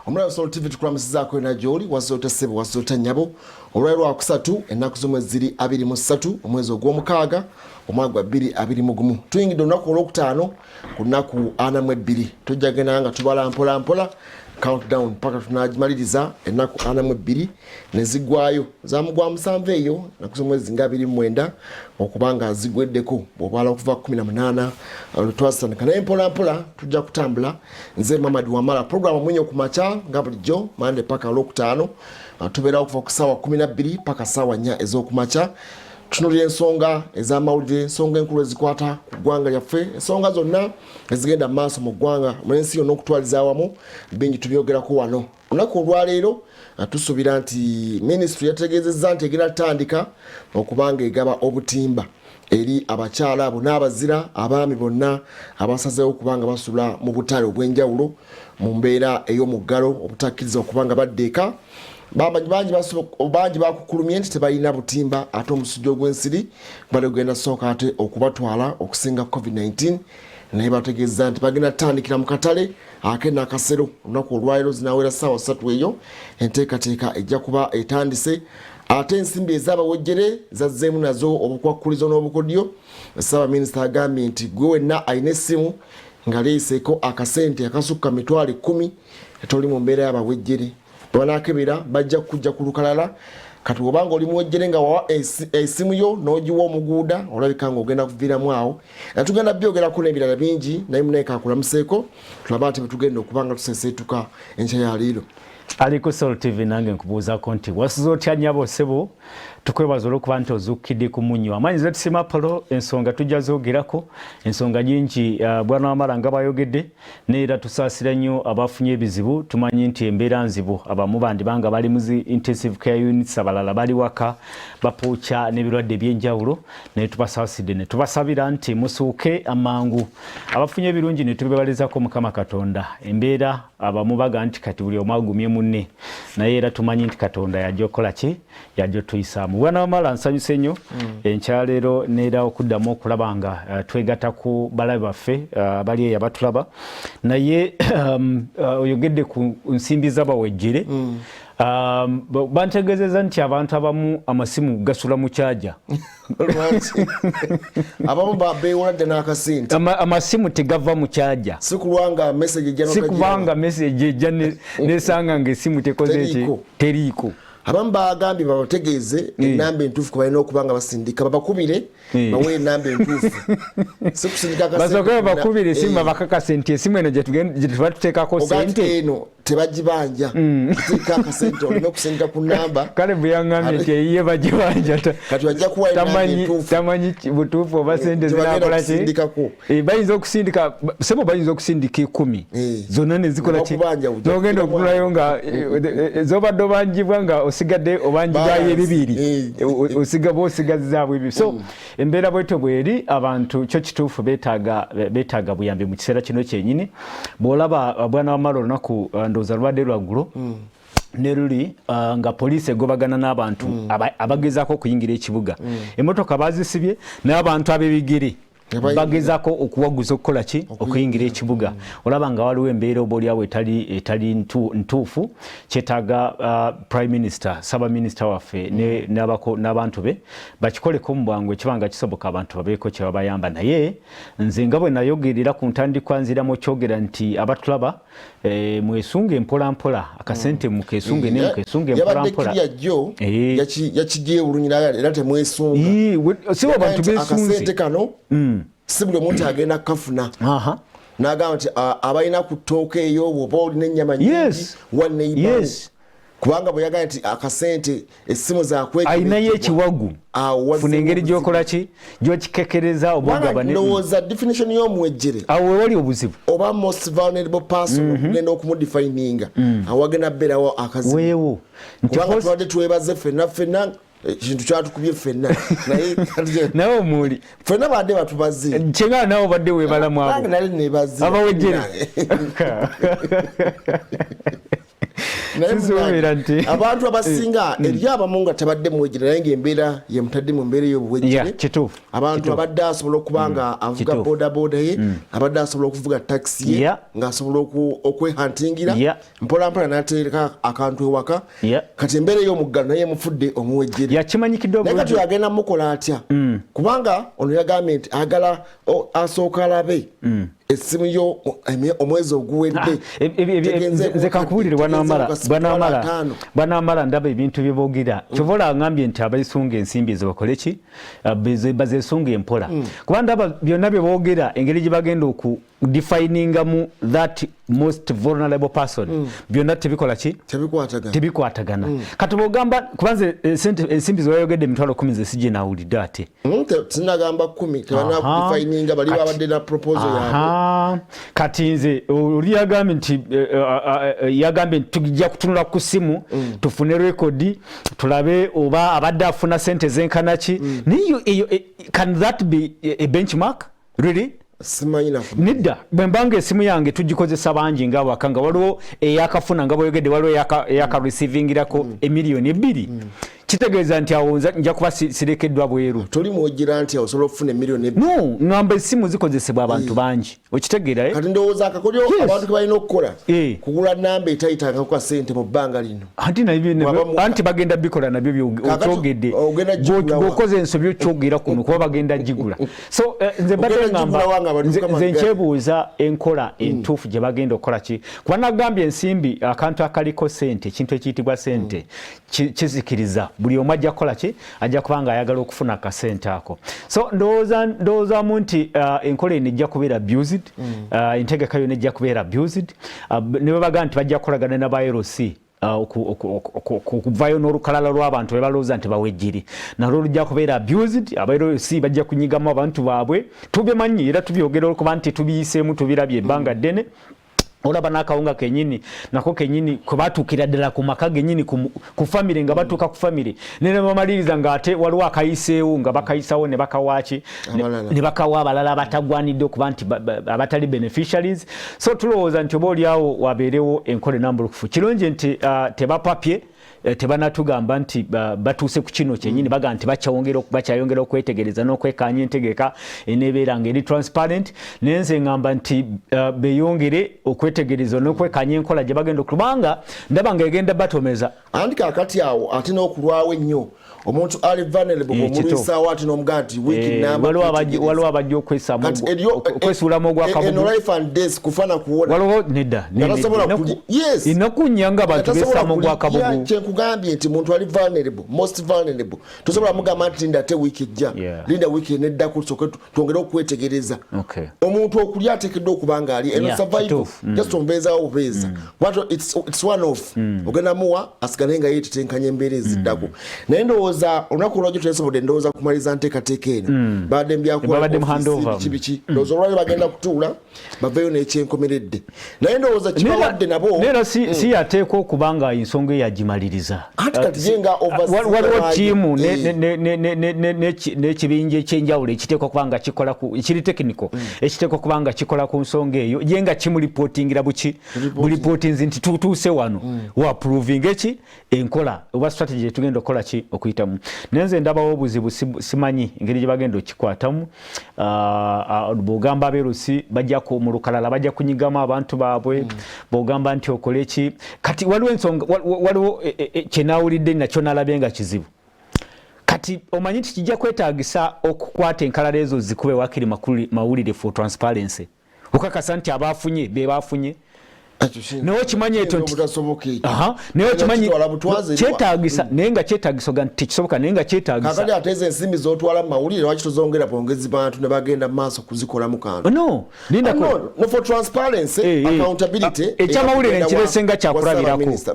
Omulala Soul TV tukulamusizaako na Joli wazoota sebo wazoota nyabo olwaliro wa kusatu ennaku z'omwezi 23 omwezi ogw'omukaaga omwaka gwa 2021 tuyingidde olunaku olwokutaano ku nnaku 42 tujja genda nga tubala mpola countdown paka tunagimaliriza ennaku 42 ne zigwayo zamugwa musanvu eyo ennaku z'omwezi nga 29 okubanga zigweddeko bw'obala okuva 18 twasitandika naye mpola tujja kutambula nze Mamadi Wamala program Omunnyo Ku Makya nga bulijjo Monday paka olwokutaano tubeera okuva ku ssaawa 12 paka ssaawa 4 ez'okumakya tunuulira ensonga ez'amawulire ensonga enkulu ezikwata ku ggwanga lyaffe ensonga zonna ezigenda mu maaso mu ggwanga mu nsi yonna okutwaliza awamu bingi tubyogerako wano olunaku olwaleero tusuubira nti minisitule yategeezezza nti egenda tandika okubanga egaba obutimba eri abakyala abo n'abazira abaami bonna abasazeewo okubanga basula mu butale obw'enjawulo mu mbeera ey'omuggalo obutakkiriza okubanga badda eka bangi bakukulumye nti tebalina butimba ate omusujja ogw'ensiri bali kugenda sooka ate okubatwala okusinga COVID-19 naye bategeeza nti bagenda tandikira mu katale akena akasero olunaku olwaleero zinawera ssaawa 3 eyo enteekateeka ejja kuba etandise ate ensimbi ez'abawejjere zazzeemu nazo obukwakkulizo n'obukodyo Ssaabaminisita agambye nti gwe wenna alina essimu nga leeseeko akasente akasukka mitwalo 10 etoli mu mbeera y'abawejjere banakebera bajja kujja ku lukalala kati obanga oli muwejjere nga wawa esimu yo n'ogiwa omuguuda olabika ng'ogenda kuviiramu awo tugenda byogerako n'ebirala bingi naye munaye kakulamuseeko tulaba ati betugenda okubanga tuseseetuka enkya ya leero aliko Soul TV nange nkubuuzaako nti wasuza otya nnyabo ssebo tukwebaza olw'okuba nti ozuukidde ku Munnyo amaanyi zetusima polo ensonga tujja zoogerako ensonga nyingi bwana Wamala nga bayogedde neera tusaasira nnyo abafunye ebizibu tumanyi nti embeera nzibu abamu bandi banga bali mu zi intensive care units abalala bali waka bapuuca n'ebirwadde eby'enjawulo naye tubasaasidde ne tubasabira nti musuuke amangu abafunye ebirungi ne tubebalizako Mukama Katonda embeera abamu baga nti kati buli omu agumye munne naye era tumanyi nti Katonda yajja okukola ki yajja tuyisaamu bwana Wamala nsanyuse nnyo enkyaleero neera okuddamu okulaba nga twegatta ku balabe baffe bali eyo abatulaba naye oyogedde ku nsimbi z'abawejjere bantegeezezza nti abantu abamu amasimu gasula mu kyaja abamu beewoladde n'akasente amasimu tegava mu kyaja sikubanga message ejja nesanga ng'essimu tekoze eki teriiko abamu bagambye babategeeze enamba entuufu kubalina okubanga basindika babakubire bawe enamba entuufu basooke babakubire esimu babakakase nti esimu eno gye tuba tuteekako sente eno tebagibanja tuteeka akasente olina okusindika ku namba kale bweyaŋŋambye nti eyiye bagibanja kati bajja kuwa enamba entuufu tamanyi butuufu oba sente zinakola ki bayinza okusindika sebo bayinza okusindika 10 zonna ne zikola ki n'ogenda okunulayo nga zobadde obanjibwa nga osigadde obanjibwayo ebibiri osigazizaabwe ebyo so embeera bwetyo bweri abantu kyo kituufu beetaaga buyambi mu kiseera kino kyenyini bw'olaba bwana Wamala olunaku ndowooza lubadde lwaggulo ne luli nga poliisi egobagana n'abantu abagezaako okuyingira ekibuga emmotoka bazisibye n'abantu ab'ebigere bagezaako okuwaguza okukola ki okuyingira ekibuga olaba nga waliwo embeera oba oliawo etali ntuufu kyetaaga prime minister Ssaabaminisita waffe n'abantu be bakikoleko mu bwangu ekibanga kisoboka abantu babeeko kye babayamba naye nze nga bwe nayogerera ku ntandikwa nziramu okyogera nti abatulaba mwesunge mpolampola akasente mukesunge ne mukesunge mpolampola yakigiye bulungi era temwesunga sibo abantu besunze akasente kano si buli omuntu agenda kafuna n'agamba nti abalina ku ttooka eyo bw'oba olina ennyama nyingi wanneyibawo kubanga bwe yagamba nti akasente essimu ayinayo ekiwagu funa engeri gy'okola ki gy'okikekereza ndowooza definition y'omuwejjere awo wewali obuzibu oba most vulnerable person okugenda okumudefininga awagenda bbeerawo akazibu kubanga tubadde twebaze ffenna ekintu kyatukubye ffenna naye omuli ffenna badde batubaze kyenga nawe badde webalamu abo nali nebaze abawejjere Sisuubira nti abantu abasinga eri abamu nga tabadde muwejjere naye ng'embeera ye mutadde mu mbeera y'obuwejjere. Abantu abadde asobola okuba nga avuga bodaboda ye, abadde asobola okuvuga takisi ye ng'asobola okwehantingira mpolampola n'ateeka akantu ewaka. Kati embeera y'omuggalo naye mufudde omuwejjere. Yakimanyikiddwa naye kati agenda mukola atya kubanga ono yagambye nti agala asooka alabe essimu yo omwezi oguwedde. Nze kankubulire bwanaamala ndaba ebintu bye boogera kyovola angambye nti Abeesunga ensimbi ezo bakole ki bazeesunga empola kuba ndaba byonna bye boogera engeri gye bagenda okudefiningamu that most vulnerable person byonna tebikola ki tebikwatagana kati bwogamba kubanze ensimbi zewayogedde emitwalo 10 ze sijje naawulidde ate sinagamba 10 tebanakudefininga bali babadde na proposal yaabwe. Kati nze oli yagambye nti tujja kutunula ku ssimu tufune rekodi tulabe oba abadde afuna sente zenkana ki naye can that be a benchmark really? Nedda bwembanga esimu yange tugikozesa bangi ng'awaka nga waliwo eyakafuna nga bweyogedde waliwo eyakareceivingrako emiliyoni 2 kitegeeza nti awo nja kuba sirekeddwa bweru toli muwejjera nti awo osobola okufuna emiliyoni 2 no ngamba essimu zikozesebwa abantu bangi okitegeera kati ndowooza akakolyo abantu ke balina okukola kugula namba etayitanga kwa ssente mu bbanga lino anti bagenda bikola nabyo byogedde bw'okoza ensobi okyogera kuno kuba bagenda gigula so nze mbadde ngamba nze nkyebuuza enkola entuufu gye bagenda okukola ki kuba nagambye ensimbi akantu akaliko ssente ekintu ekiyitibwa ssente kizikiriza buli omu ajja kukola ki ajja kubanga ayagala okufuna akasente ako so ndowoozamu nti enkola eno ejja kubeera abused entegeka yonna ejja kubeera abused ne babaga nti bajja kukolagana na ba LC okuvayo n'olukalala lw'abantu be balowooza nti bawejjere nalwo olujja kubeera abused aba LC bajja kunyigamu abantu baabwe tubimanyi era tubyogera okuba nti tubiyiseemu tubirabye ebbanga ddene olaba n'akawunga kenyini nako kenyini kwe batuukira ddala ku maka genyini ku famire nga batuuka ku famire ne bamaliriza ng'ate waliwo akayiseewo nga bakayisawo ne bakawaaki ne bakawa abalala abatagwanidde okuba nti abatali beneficiaries so tulowooza nti oba oliawo wabeerewo enkola enambulukufu kirungi nti tebapapye tebanatugamba nti batuuse ku kino kyenyini baga nti bakyayongera okwetegereza n'okwekanya entegeka eneebeera ng'eri transparent naye nze ngamba nti beeyongere okwetegereza n'okwekanya enkola gye bagenda okubanga ndaba nga egenda batomeza anti kaakati awo ate n'okulwawo ennyo omuntu ali vulnerable omulwisaawo ati n'omugaa nti wiiki namba waliwo abajja okwesuulamu ogwakabugu life and death kufana kuwona waliwo nedda ennaku nnyanga abantu beesaamu ogwakabugu kyenkugambye nti muntu ali vulnerable most vulnerable tosobola mugamba nti linda ate wiiki ejja linda wiiki eneddako tusooke twongere okwetegereza omuntu okulya ateekeddwa okuba nga ali eno survival just ombeezaawo bubeeza it's one off ogenda muwa asigale nga yeetetenkanya embeera eziddako naye ndowooza olunaku olwajjo twesobodde ndowooza kumaliza nteekateeka eno badde mbyakobiki ndowooza olwali bagenda kutuula baveeyo n'ekyenkomeredde naye ndowooza kibawadde nabo neera si yateekwa okuba nga ensonga eyagimaliriza waliwo tiimu n'ekibinja ekyenjawulo ekiteekwa okuba nga kikola ekiri technical ekiteekwa okuba nga kikola ku nsonga eyo ye nga kimulipootingira bulipootinzi nti tutuuse wano waaproving eki enkola oba strategy etugenda okukola ki okuyitamu naye nze ndabawo obuzibu simanyi engeri gye bagenda okukikwatamu bw'ogamba abeerusi bajja mu lukalala bajja kunyigamu abantu baabwe bw'ogamba nti okole ki kati waliwo ensonga waliwo kyenaawulidde nakyo nalabye nga kizibu kati omanyi nti kijja kwetaagisa okukwata enkalala ezo zikube wakiri mawulire for transparency okakasa nti abaafunye be baafunye naye okimanyi ekyo naye okimanyi kyetaagisa naye nga kyetaagisa oga nti tekisoboka naye nga kyetaagisa kakati ate ezo ensimbi z'otwala mu mawulire lwaki tozongera bwongezi bantu ne bagenda mu maaso kuzikolamu kantu no lindako for transparency accountability ekyamawulire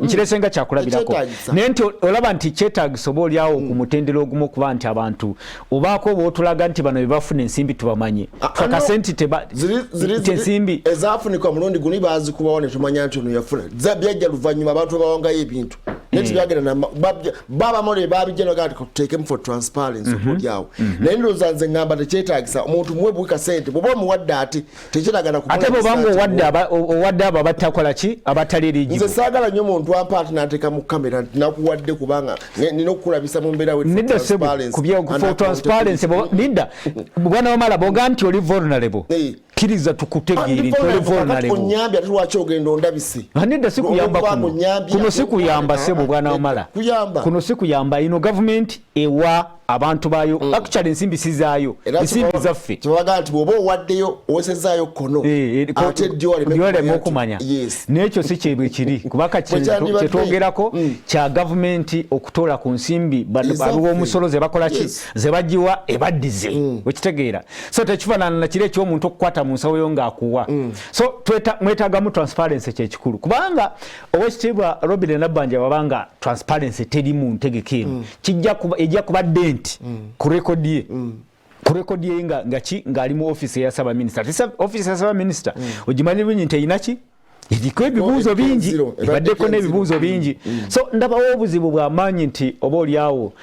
nkiresenga kyakulabirako naye nti olaba nti kyetaagisa oba oliawo ku mutendera ogumu okuba nti abantu obaako oba otulaga nti bano bebafuna ensimbi tubamanye akasente ensimbi ezaafunikwa mulundi guni baazikubawo tumanya nti ono yafuna byajja luvannyuma abantu bawangayo ebintu neti byagenda na baba mole babijeno gati take for transparency kudyawo naye ndoza nze ngamba tekyetaagisa omuntu muwe bwika sente bwoba muwadde ati tekyetagana ku ate bobango wadde aba batakola ki abatali eligible nze saagala nnyo omuntu ampaati n'ateeka mu kamera nakuwadde kubanga nina okukulabisa mu mbeera for transparency nida bwana Wamala boga nti oli vulnerable kiriza tukutegeera nti oli vulnerable onyambya tuwaki ogenda ondabise nida sikuyamba kuno sikuyamba sebo bwana Wamala kuno sikuyamba ino government ewa abantu bayo actually ensimbi sizaayo ensimbi zaffe kibaga nti bwoba owaddeyo owesezaayo kono ate dyolema okumanya n'ekyo si kyebwe kiri kubaka kyetwogerako kya gavumenti okutoola ku nsimbi baluwa omusolo ze bakola ki ze bagiwa ebaddize wekitegeera so tekifaanana na kiri ekyomuntu okukwata mu nsawo yo ng'akuwa so mwetaagamu transparency kyekikulu kubanga owekitiibwa Robin Nabbanja wabanga transparency teri mu ntegeka eno ejja kuba denti ku rekodi ye ng'ali mu office ya Saba Minister office ya Saba Minister ogimanyi bulungi nti eyina ki eriko ebibuuzo bingi ebaddeko n'ebibuuzo bingi so ndabawo obuzibu bw'amaanyi nti oba oliawo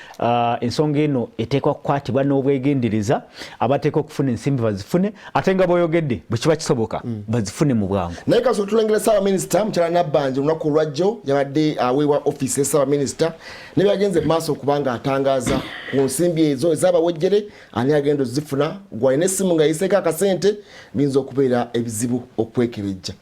ensonga eno eteekwa kukwatibwa n'obwegendereza abateeka okufuna ensimbi bazifune ate nga bw'oyogedde bwe kiba kisoboka bazifune mu bwangu naye kaso tulengera Saba Minister mukyala Nabbanja olunaku olwajjo yabadde aweebwa office ya Saba Minister ne byagenze maaso okubanga atangaaza ku nsimbi ezo ez'abawejjere ani agenda ozifuna gwalina essimu nga yiseeko akasente biyinza okubeera ebizibu okwekebejja.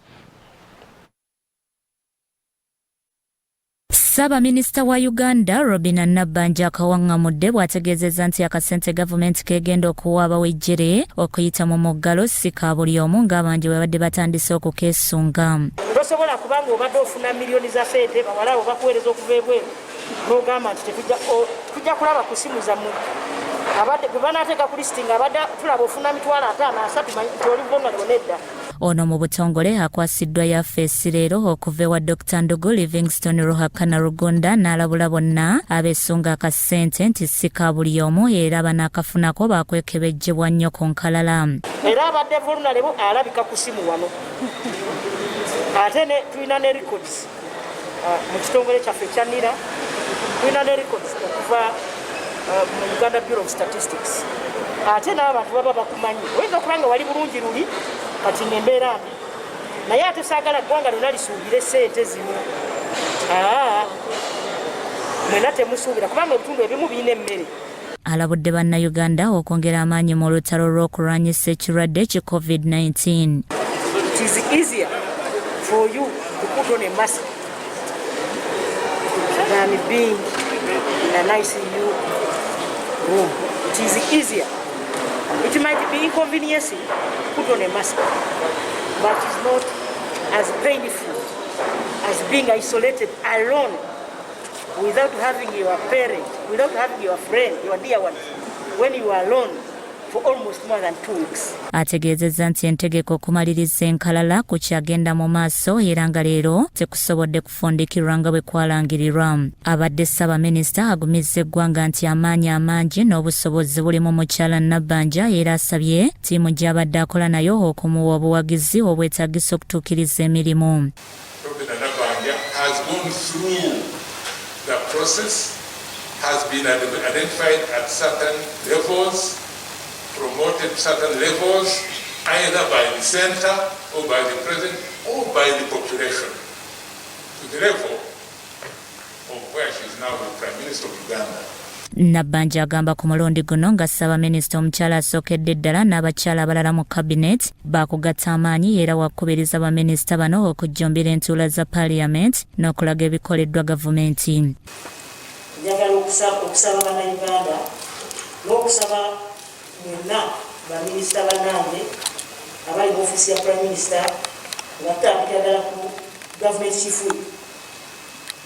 Saba Minister wa Uganda Robin Nabbanja akawaŋŋamudde bw'ategeezezza nti akasente gavumenti kegenda okuwa abawejjere okuyita mu muggalo si ka buli omu ng'abangi bwe badde batandise okukeesunga. Tosobola kubanga obadde ofuna miliyoni za sente bawala bakuweereza okuva ebweru n'ogamba nti tujja kulaba ku simu zammwe abadde bwe banaateeka ku listingi abadde tulaba ofuna mitwalo 5-3 manyi nti oli vulnerable nedda. Ono mu butongole akwasiddwa yafeesi leero okuva ewa Dr. Ndugu Livingstone Ruhakana Rugunda n'alabula bonna abeesunga akasente nti si ka buli omu era banaakafunako bakwekebejjebwa nnyo ku nkalala. Era abadde vulnerable alabika ku simu wano ate tulina ne records mu kitongole kyaffe ekya NIRA tulina ne records okuva mu Uganda Bureau of Statistics ate n'abantu baba bakumanyi oyinza okuba nga wali bulungi luli kati nembeera mbi naye ate saagala ggwanga lyonna lisuubire sente zino mwena temusuubira kubanga ebitundu ebimu birina emmere. Alabudde bannayuganda okwongera amaanyi mu lutalo lw'okulwanyisa ekirwadde ki COVID-19. It is easier for you to put on a mask than being in an ICU room. It is easier. It might be inconveniencing to put on a mask, but it's not as painful as being isolated alone without having your parent, without having your friend, your dear one, when you are alone for almost more than 2 weeks. Ategeezezza nti entegeko okumaliriza enkalala ku kyagenda mu maaso era nga leero tekusobodde kufundikirwa nga bwe kwalangirirwa. Abadde Saba Minisita agumizza eggwanga nti amaanyi amangi n'obusobozi buli mu mukyala Nabbanja era asabye ttiimu gy'abadde akola nayo okumuwa obuwagizi obwetaagisa okutuukiriza emirimu. Has gone through the process, has been identified at certain levels, promoted certain levels, either by the center or by the president or by the population, to the level of where she is now the Prime Minister of Uganda. Nabbanja agamba ku mulundi guno nga Saba Minisita omukyala asookedde ddala n'abakyala abalala mu kabinet baakugatta amaanyi era wakubiriza baminisita bano okujjumbira entuula za Parliament n'okulaga ebikoleddwa gavumenti. Njagala okusaba bannayuganda n'okusaba mwenna baminisita bannange abali mu ofiisi ya Prime Minister nga tutandikira ddala ku Government Chief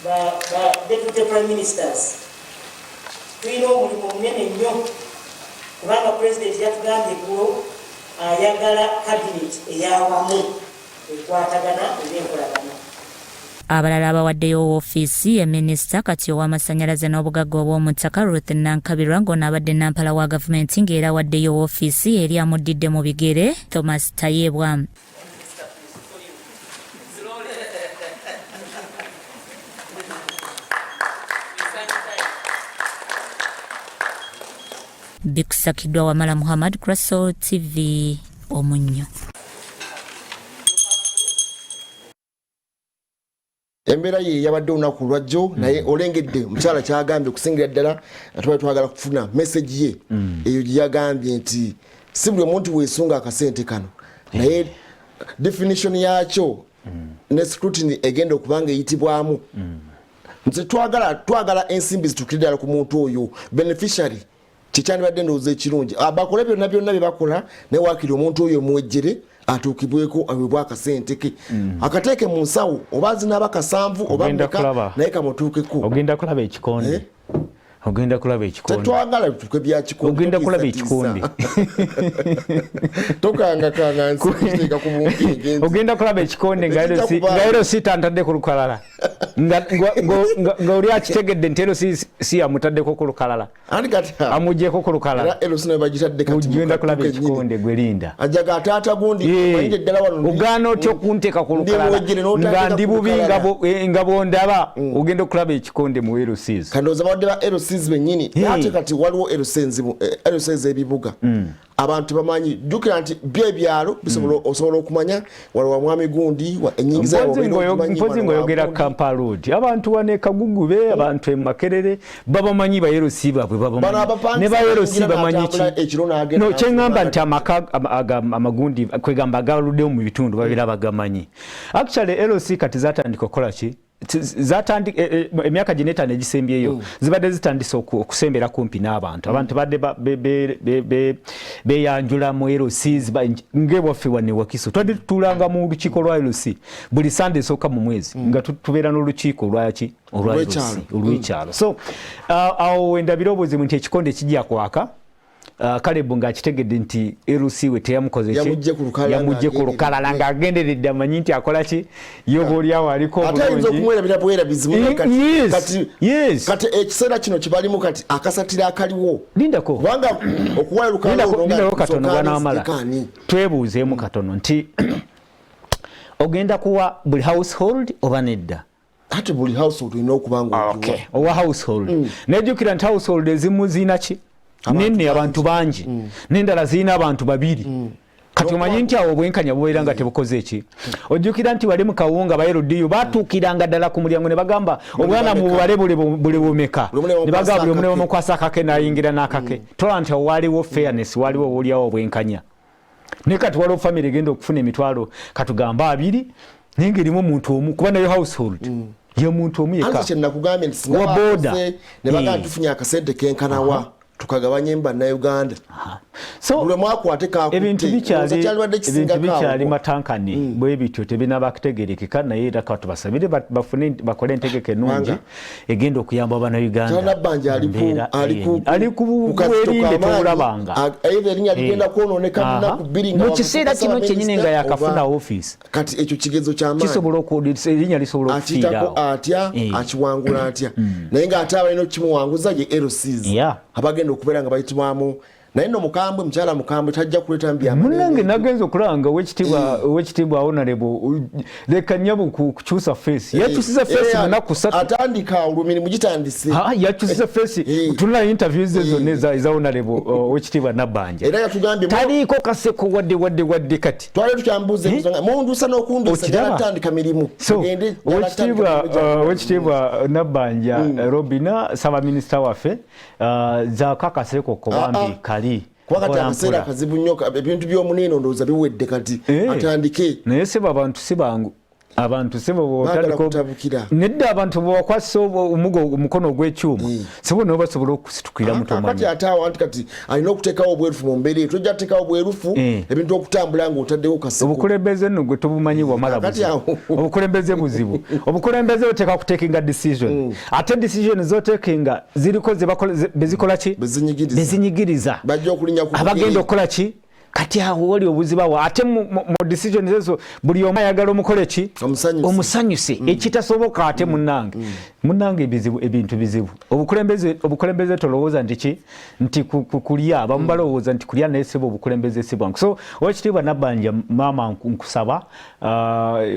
ba Deputy Prime Ministers. Tulina omulimu munene nnyo kubanga President yatugambye eggulo ayagala cabinet eyawamu ekwatagana n'enkolagana. Abalala abawaddeyo woofiisi ye minisita kati ow'amasannyalaze n'obugagga obw'omuttaka Ruth Nankabirwa ng'onaabadde nampala wa gavumenti ng'era awaddeyo woofiisi eri amuddidde mu bigere Thomas Tayebwa. Bikusakidwa Wamala Muhammad, Grasso TV, Omunnyo. Embeera ye yabadde olunaku lwajjo naye olengedde omukyala kyagambye okusingira ddala atubadde twagala kufuna message ye eyo gye yagambye nti si buli omuntu weesunga akasente kano naye definition yakyo ne scrutiny egenda okubanga eyitibwamu nti twagala ensimbi zitukire ddala ku muntu oyo beneficiary kikyandibadde ndowooza ekirungi bakole byonna bye bakola naye waakiri omuntu oyo muwejjere atuukibweko awebwa akasente ke akateeke mu nsawo oba zinaaba kasanvu oba mmeka naye kamutuukeko ogenda kulaba ekikonde ogenda kulaba ekikonde tetwagala bituke bya kikonde ogenda kulaba ekikonde tokangakanga nsiteeka ku bungi ogenda kulaba ekikonde ngaero sitantadde ku lukalala nga oli akitegedde nti ero si amutaddeko ku lukalala amugyeko ku lukalala ogenda kulaba ekikonde gwerinda ajaga ataata gundi ogaana otya okunteeka ku lukalala nga ndi bubi nga bondaba ogenda okulaba ekikonde mu LCs kandooza badde ba LCs benyini ate kati waliwo LCs ebibuga abantu bamanyi jukira nti byebyalo osobola okumanya waliwo mwami gundi enyingiza mpozi ngoyogera Kampala Road abantu wane Kagugube abantu e Makerere babamanyi ba LC babwe babamanyi ne ba LC bamanyi ki no kyengamba nti amaka amagundi kwegamba galudde mu bitundu babira bagamanyi actually LC kati zatandika kola ki zatandi emyaka geneta negisembyeyo zibadde zitandise okusembera kumpi n'abantu abantu badde beyanjula mu LCs ngewaffe wane Wakiso twadde tutulanga mu lukiiko lwa LC buli Sunday soka mu mwezi nga tubeera n'olukiiko lwaki olw'ekyalo so awo endabiroboozi mu nti ekikonde kijja kwaka Kalebu ng'akitegedde nti LC we teyamukoze yamujje ku lukalala ng'agenderedde amanyi nti akola ki yoba oli awo aliko obulungi ate ayinza okumwerabira bwerabizimu kati ekiseera kino kibalimu kati akasatira akaliwo lindako kubanga okuwaya lukalala katono bwanawamala twebuuzeemu katono nti ogenda kuwa buli household oba nedda ate buli household olina okubanga owa household nejjukira nti household ezimu ziina ki nene abantu bangi n'endala zirina abantu babiri kati omanyi nti awo obwenkanya bubeera nga tebukoze eki ojjukira nti wali mu kawunga bayerodiyo batuukiranga ddala ku mulyango ne bagamba obwana mu bubale buli bumeka ne bagamba buli omu bamukwasa akake n'ayingira n'akake tola nti awo waliwo fairness waliwo obuliawo obwenkanya naye kati waliwo famire egenda okufuna emitwalo katugamba 2 naye ng'erimu omuntu omu kuba nayo household ye muntu omu yekka kyenakugambye nti singa bakoze ne bagamba tufunye akasente kenkanawa tukagabanya emba Uganda so bule mwakwate kakutte ebintu bikyali matankani bwe bityo tebinaba kutegerekeka naye era kati basabire bafune bakole entegeke ennungi egenda okuyamba abana Uganda tanabanja ali ku bwerinde tobulabanga either erinya ligenda kwononeka munaku bbiri nga mu kiseera kino kyennyini nga yakafuna office kati ekyo kigezo ky'amaanyi kisobola okuwuliriza erinya lisobola okufiirawo atya akiwangula atya naye ng'ate abalina kimuwanguza ye LCs abagenda okubeera nga bayitibwamu naye no mukambwe mukyala mukambwe tajja kuleta mbyama munange nagenza okulanga wekitibwa honorable leka nyabo kukyusa face yakyusiza face munaku 3 atandika olumirimu gitandise yakyusiza face tulina interviews ezo neza za honorable wekitibwa Nabanja era yatugambye taliko kaseko wadde kati twale tukyambuze kusanga mundu sana okundisa yatandika mirimu gende wekitibwa Nabanja Robina saba minister waffe za kakaseko kobambi kali kwakati akaseera kazibu nnyo ebintu by'omunene ndowooza biwedde kati atandike naye seba abantu si bangu abantu sebo botandika nedda abantu bwakwasa omukono ogw'ekyuma sebo nabo basobola okusitukira mutomanyi kati ataawo anti kati alina okuteekawo obwerufu mu mbeera tojja kuteekawo obwerufu ebintu okutambula ng'otaddewo kaseko obukulembeze nno gwe tobumanyi bwamala buzibu obukulembeze buzibu obukulembeze oteeka kuteekinga decision ate decision zoteekinga ziriko bezikola ki bezinyigiriza abagenda okukola ki kati awo wali obuzibawo ate mu decision ezo buli omu ayagala omukole ki omusanyuse ekitasoboka ate munnange munange ebintu bizibu obukulembeze tolowooza nti kulya abamu balowooza nti kulya nesebo obukulembeze sibwangu so Oweekitiibwa Nabbanja maama nkusaba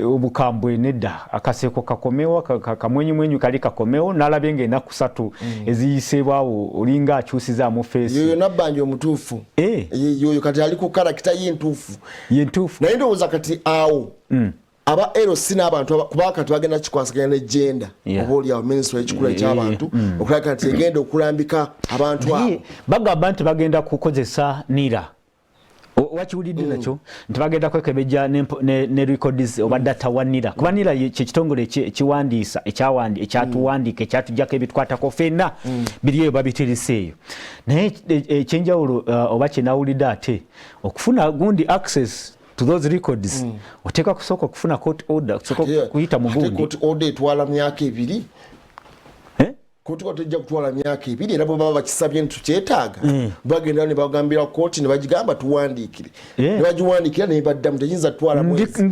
obukambwe nedda akaseeko kakomewo kamwenyumwenyu kali kakomewo nalabye ng'ennaku 3 eziyiseebwawo olinga akyusizaamu feesi yoyo Nabbanja omutuufu yoyo kati ali ku karakita yentuufu naye ndowooza kati awo aba LC n'abantu kuba kati bagenda kikwasaganya ne gender oba oli awo ministry ekikula eky'abantu okulaga nti egenda okulambika abantu abo bagamba nti bagenda kukozesa nira wakiwulidde nakyo nti bagenda kwekebejja ne records oba data wa nira kuba nira kyekitongole ekiwandiisa ekyatuwandiika ekyatujjako ebitukwatako ffenna biriyo babitiriseeyo naye ekyenjawulo oba kyenawulidde ate okufuna gundi access to those records oteka kusoko kufuna court order kuyita mu gundi court order etwala myaka 2 kotuko tujja kutwala myaka 2 era baba bakisabye ntukyetaaga bagenda ne bagambira court ne bagigamba tuwandiikire ne bagiwandikira ne baddamu teyinza twala mwezi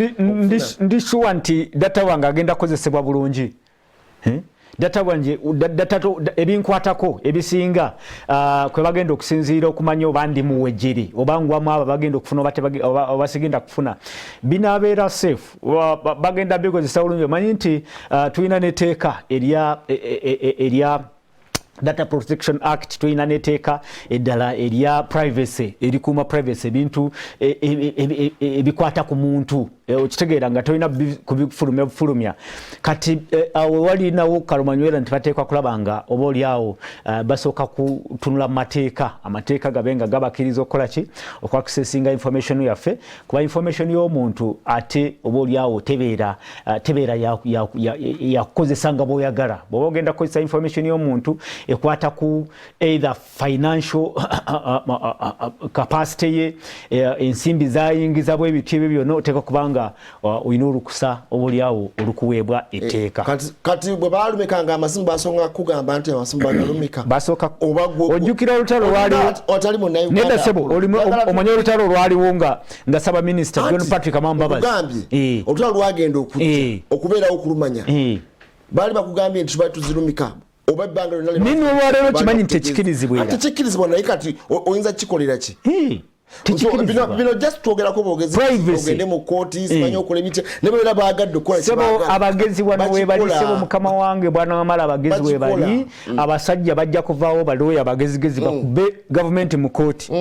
ndi sure nti data wange agenda kozesebwa bulungi data wanje data ebinkwatako ebisinga kwe bagenda okusinziira okumanya oba ndi muwejjeri oba ngwamu aba bagenda okufuna oba sigenda kufuna binabeera safe bagenda bikozesa bulungi omanyi nti tulina neteeka erya Data Protection Act tulina neteeka eddala erya privacy erikuuma privacy ebintu ebikwata ku muntu okitegeera nga tolina kubifulumya kati awo walinawo kalumanywera nti bateekwa kulaba nga oba oli awo basooka kutunula amateeka gabenga gabakiriza okukola ki okwakisesinga information yaffe kuba information y'omuntu ate oba oli awo tebeera yakukozesa nga bw'oyagala bw'oba ogenda kukozesa information y'omuntu ekwata ku either financial capacity ye ensimbi zayingiza bw'ebintu ebyo byonna oteeka kubanga oyina olukusa obuliawo olukuweebwa etteeka kati bwe baalumikanga amasimu basonga kugamba nti amasimu bagalumika basooka ojjukira olutalo lwaliwo nedda sebo omanye olutalo lwaliwo nga Saba Minisita John Patrick Amambabazi olutalo lwagenda okubeerawo okulumanya baali bakugambye nti tuba tuzirumika oba ebbanga lyonna nini olwaleero kimanyi nti tekikirizibwa ate kikirizibwa naye kati oyinza kikolera ki bino just twogerako bwogezi ogende mu kooti simanyi okola ebitya ne bwe baagadde okukola sebo abagezi wano webali sebo mukama wange bwana wamala abagezi webali abasajja bajja kuvaawo balooya abagezigezi bakube gavumenti mu kooti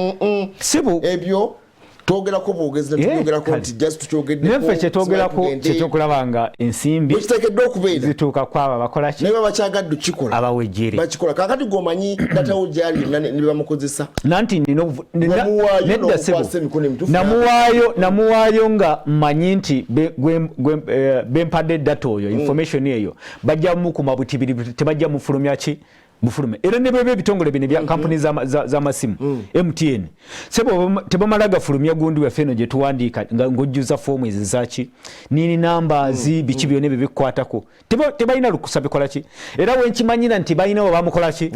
sebo ebyo twogerako bwogezi netwogerako nti just tukyogedde neffe kyetwogerako kyetwokulaba nga ensimbi kiteekeddwa okubeera zituuka kwabo bakola ki naye babakyagadde kikola abawejjere bakikola kakati gwomanyi datawo gyali ne bamukozesa nanti nedda sebo namuwaayo nga mmanyi nti bempadde data oyo information eyo bajja mukuma butibiri tebajja mufulumya ki bufulume era ne bwebe bitongole bine bya kampuni za masimu MTN sebo tebamala gafulumya gundi wa feno je tuwandika ngojjuza form ezizaki nini numbers bichi byone bibikwatako tebalina lukusa bikola ki era wenkimanyira nti balina bamukola ki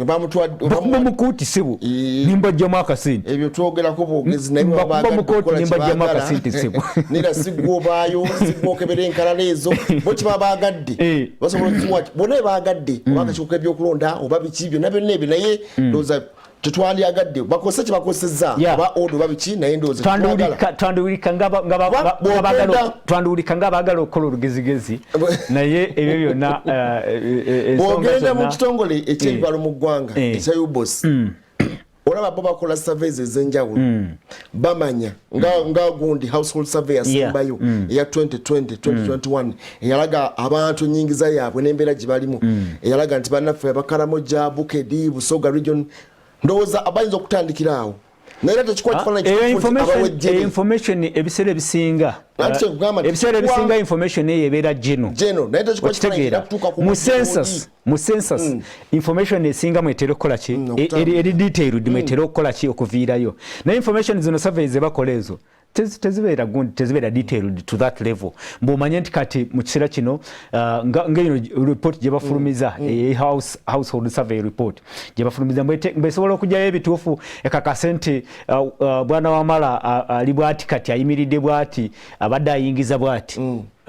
bamukuti sebo nimba jama akasente ebyo twogerako bwogezi naye bamukuti nimba jama akasente sebo nira sigwo bayo sigwo kebere enkalala ezo bochi babagadde basobola kumwachi bone bagadde bakachukwe byokulonda oba kibyo nabyo nebe naye ndoza tutwali agadde bakose ki bakoseza ba odo babiki naye ndoza twandulika ngabagala okola olugezigezi naye ebyo byonna bogenda mu kitongole ekyebibalo mu ggwanga ekya UBOS olaba bo bakola surveys ezenjawulo bamanya nga gundi household survey yasembayo eya 2020-2021 eyalaga abantu nyingiza yaabwe n'embeera gye balimu eyalaga nti bannaffe abakaramoja Bukedi Busoga region ndowooza abayinza okutandikira awo naye information ebiseera ebisinga information eyo ebeera mu census information esinga mwetera okukola ki eri detailed mwetera okukola ki okuviirayo naye information zino surveys zebakola ezo tezibeera gundi tezibeera detailed to that level mbomanye nti kati mu kiseera kino ng'eno report gye bafulumiza household survey report gye bafulumiza mbesobola okugyayo ebituufu ekakase nti bwana wamala ali bwati kati ayimiridde bwati abadde ayingiza bwati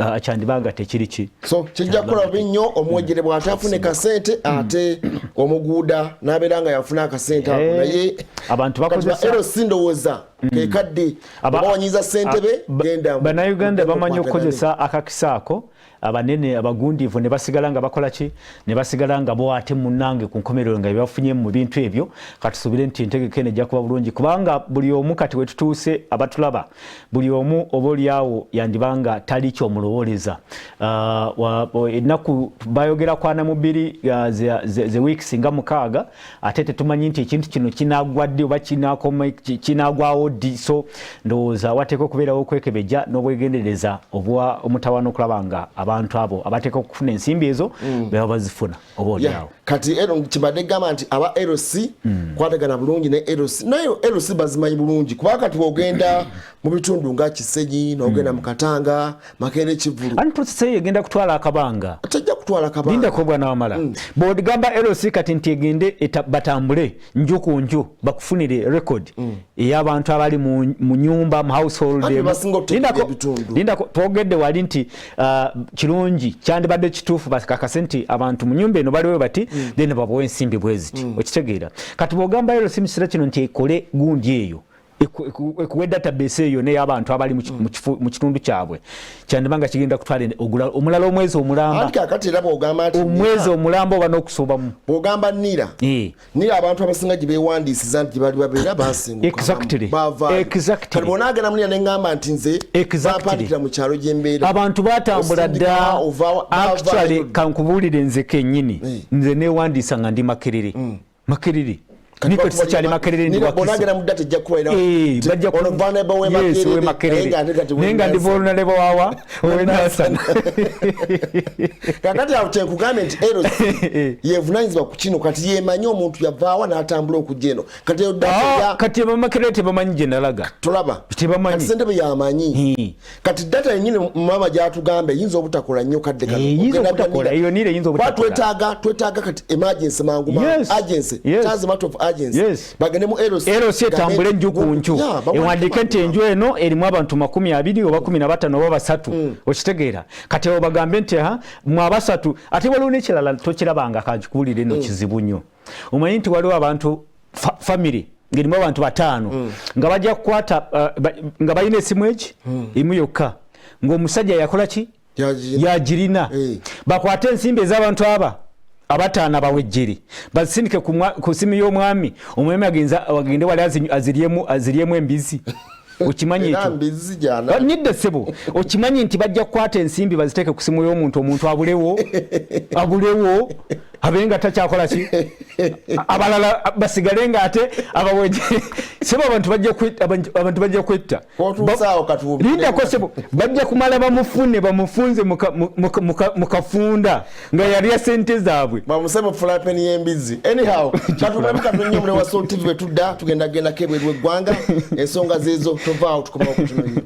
akyandibanga tekiriki so kijja kukola binnyo omwogere bw'atafune kasente ate omuguuda n'abeera yafuna akasente ako naye abantu bakozesa LC ndowooza kekadde abawanyiza ssente be genda bannayuganda bamanyi okukozesa akakisa ako abanene abagundiivu ne basigala nga bakola ki ne basigala nga bo ate munnange ku nkomerero nga byafunye mu bintu ebyo katusubire nti entegeko ejja kuba bulungi kubanga buli omu kati we tutuuse abatulaba buli omu oba oliawo yandibanga tali kyomulowoleza ennaku bayogera kwana mu bbiri ze weeks nga 6 ate tetumanyi nti ekintu kino kinagwa ddi oba kinagwawo ddi so ndowooza wateeka okubeerawo okwekebeja n'obwegendereza obwa omutawaana okulaba nga abantu abo abateeka okufuna ensimbi ezo beba bazifuna oba oliawo kati kibadde gamba nti aba LC kwatagana bulungi ne LC nayo LC bazimanyi bulungi kuba kati ogenda mu bitundu nga Kisenyi n'ogenda mu Katanga Makere Kivulu ani process egenda kutwala akabanga tajja kutwala akabanga linda ko bwana wamala board gamba LC kati nti egende batambule nju ku nju bakufunire record ey'abantu abali mu nyumba mu household linda ko twogedde wali nti kirungi kyandibadde kituufu bakakasenti abantu mu nyumba eno baliwe bati then babawe ensimbi bweziti okitegeera kati bwogamba LC misira kino nti ekole gundi eyo ekuwe database eyo n'ey'abantu abali mu kitundu kyabwe kyandibanga kigenda kutwala omulala omwezi omulamba omwezi omulamba oba n'okusuubamu bw'ogamba nira abantu abasinga gye beewandiisiza nti gye bali babeera basinguka bonaagenda munira neŋŋamba nti nze bampandikira mu kyalo gye mbeera abantu baatambula dda actually kankubuulire nze kennyini nze neewandiisa nga ndi Makerere niko tikyali Makerere ndi bonagera mudate jakuwaira ono vulnerable we Makerere nenga ndi vulnerable wawa we nasana kakati awute kugambe nti LC yevunanyizibwa ku kino kati yemanyi omuntu yavaawa n'atambula okujja kati kati Makerere tebamanyi gye nalaga tulaba kati sente be yamanyi kati data yenyini mama gyatugambe yinza obutakola nnyo kadde eyo nire yinza obutakola twetaaga kati emergency mangu agency charge matter of bagende mu LC etambule nju ku nju ewandiike nti enju eno erimu abantu 20 oba 15 oba 3 okitegeera kati abo bagambe nti mu abasatu ate waliwo n'ekirala tokirabanga kagikuulire eno kizibu nnyo omanyi nti waliwo abantu family ngerimu abantu 5 nga bajja kukwata nga balina esimu eki emu yokka ng'omusajja yakola ki yagirina bakwate ensimbi ez'abantu aba abataana bawejjere basindike ku simu y'omwami omwami agende wali aziriemu embizi okimanyi ekyo nidde ssebo okimanyi nti bajja kukwata ensimbi baziteeke ku simu y'omuntu omuntu abulewo abe nga takyakola ki abalala basigale nga ate abawejjere sebo abantu bajja kwetta lindako sebo bajja kumala bamufunze mukafunda nga yalya sente zaabwe bamusebe fulapeni y'embizi anyhow katubabika tunyomule wa Soul TV betudda tugenda kebwe eggwanga ensonga zezo tovaawo tukomawo kutunoyo